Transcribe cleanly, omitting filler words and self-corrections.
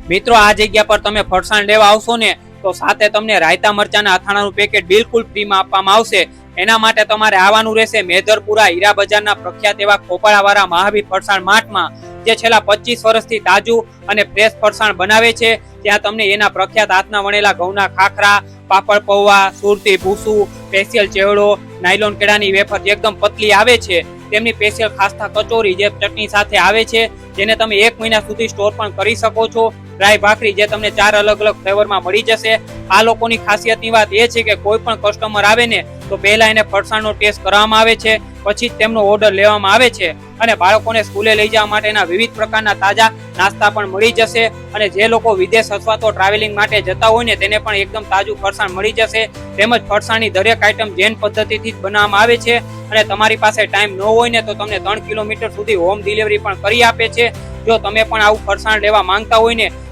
મિત્રો આ જગ્યા પર તમે ફરસાણ લેવા આવશો ને તો સાથે તમને રાયતા મરચાના અથાણાનું પેકેટ બિલકુલ ફ્રીમાં આપવામાં આવશે। એના માટે તમારે આવવાનું રહેશે મેદરપુરા હીરા બજારના પ્રખ્યાત એવા ખોપાળાવાળા મહાવીર ફરસાણ માર્ટમાં, જે છેલ્લા 25 વર્ષથી તાજું અને ફ્રેશ ફરસાણ બનાવે છે। ત્યાં તમને એના પ્રખ્યાત હાથના વણેલા ઘઉંના ખાખરા, પાપડ પૌવા, સુરતી ભૂસું, સ્પેશિયલ ચેવડો, નાયલોન કેળાની વેફર જે એકદમ પતલી આવે છે, તેમની સ્પેશિયલ ખાસ્તા કચોરી જે ચટણી સાથે આવે છે, જેને તમે 1 મહિના સુધી સ્ટોર પણ કરી શકો છો। ડ્રાય ભાખરી જે તમને 4 અલગ અલગ ફ્લેવરમાં મળી જશે। આ લોકોની ખાસિયતની વાત એ છે કે કોઈ પણ કસ્ટમર આવે ને તો પહેલા એને ફરસાણનો ટેસ્ટ કરવામાં આવે છે, પછી જ તેમનો ઓર્ડર લેવામાં આવે છે। અને બાળકોને સ્કૂલે લઈ જવા માટેના વિવિધ પ્રકારના તાજા નાસ્તા પણ મળી જશે। અને જે લોકો વિદેશ અથવા તો ટ્રાવેલિંગ માટે જતા હોય ને તેને પણ એકદમ તાજું ફરસાણ મળી જશે। તેમજ ફરસાણની દરેક આઈટમ જૈન પદ્ધતિથી જ બનાવવામાં આવે છે। અને તમારી પાસે ટાઈમ ન હોય ને તો તમને 3 કિલોમીટર સુધી હોમ ડિલિવરી પણ કરી આપે છે। જો તમે પણ આવું ફરસાણ લેવા માંગતા હોય ને